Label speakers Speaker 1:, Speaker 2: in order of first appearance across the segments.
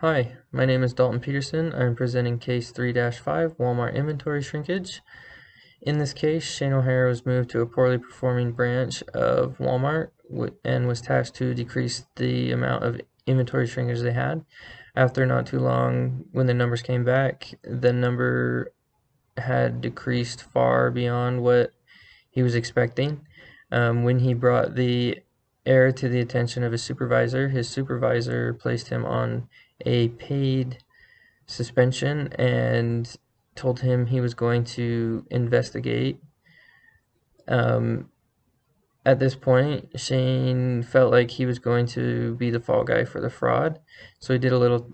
Speaker 1: Hi, my name is Dalton Peterson. I'm presenting case 3-5, Walmart inventory shrinkage. In this case, Shane O'Hara was moved to a poorly performing branch of Walmart and was tasked to decrease the amount of inventory shrinkage they had. After not too long, when the numbers came back, the number had decreased far beyond what he was expecting. When he brought the error to the attention of his supervisor placed him on a paid suspension and told him he was going to investigate. At this point, Shane felt like he was going to be the fall guy for the fraud, so he did a little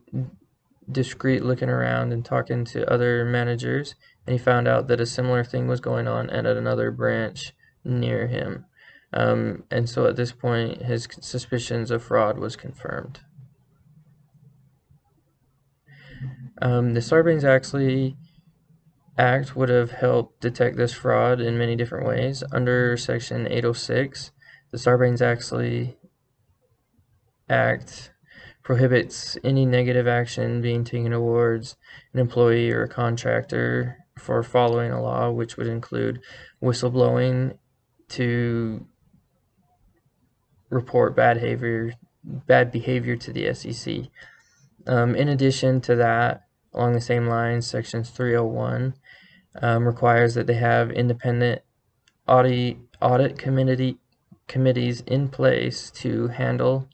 Speaker 1: discreet looking around and talking to other managers, and he found out that a similar thing was going on at another branch near him. And so at this point, his suspicions of fraud was confirmed. The Sarbanes-Oxley Act would have helped detect this fraud in many different ways. Under Section 806, the Sarbanes-Oxley Act prohibits any negative action being taken towards an employee or a contractor for following a law, which would include whistleblowing to report bad behavior to the SEC. In addition to that, along the same lines, Section 301 requires that they have independent audit committees in place to handle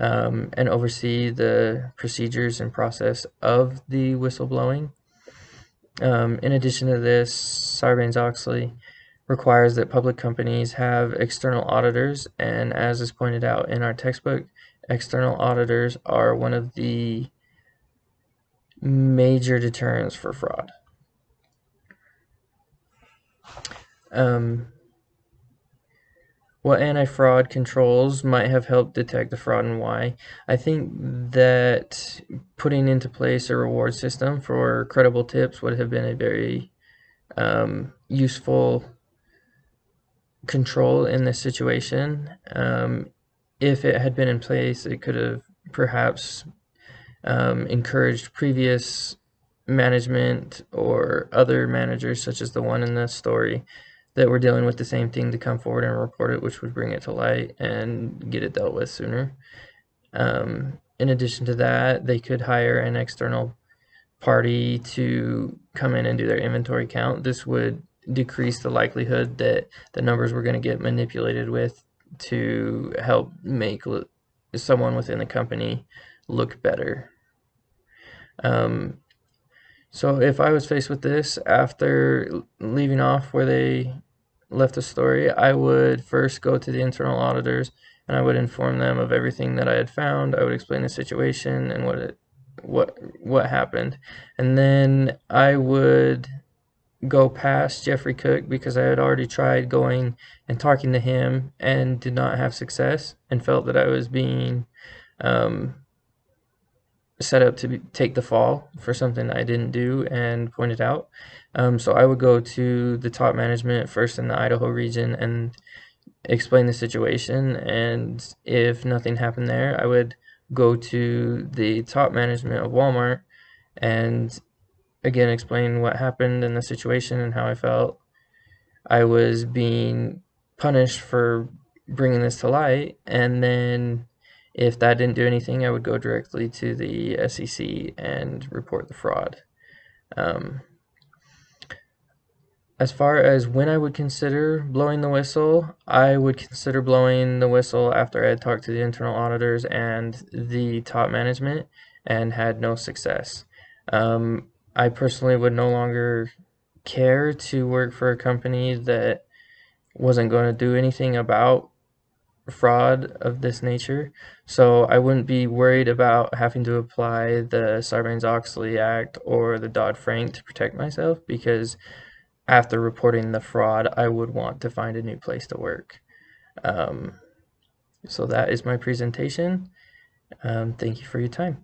Speaker 1: and oversee the procedures and process of the whistleblowing. In addition to this, Sarbanes-Oxley requires that public companies have external auditors, and as is pointed out in our textbook, external auditors are one of the major deterrents for fraud. What anti-fraud controls might have helped detect the fraud and why? I think that putting into place a reward system for credible tips would have been a very useful control in this situation. If it had been in place, it could have perhaps encouraged previous management or other managers, such as the one in the story, that were dealing with the same thing to come forward and report it, which would bring it to light and get it dealt with sooner. In addition to that, they could hire an external party to come in and do their inventory count. This would decrease the likelihood that the numbers were going to get manipulated with to help make someone within the company look better. So if I was faced with this after leaving off where they left the story, I would first go to the internal auditors and I would inform them of everything that I had found. I would explain the situation and what happened, and then I would go past Jeffrey Cook because I had already tried going and talking to him and did not have success and felt that I was being set up to take the fall for something I didn't do and pointed out. So I would go to the top management first in the Idaho region and explain the situation, and if nothing happened there, I would go to the top management of Walmart and again explain what happened in the situation and how I felt I was being punished for bringing this to light. And then if that didn't do anything, I would go directly to the SEC and report the fraud. As far as when I would consider blowing the whistle, I would consider blowing the whistle after I had talked to the internal auditors and the top management and had no success. I personally would no longer care to work for a company that wasn't going to do anything about fraud of this nature, so I wouldn't be worried about having to apply the Sarbanes-Oxley Act or the Dodd-Frank to protect myself, because after reporting the fraud, I would want to find a new place to work. So that is my presentation. Thank you for your time.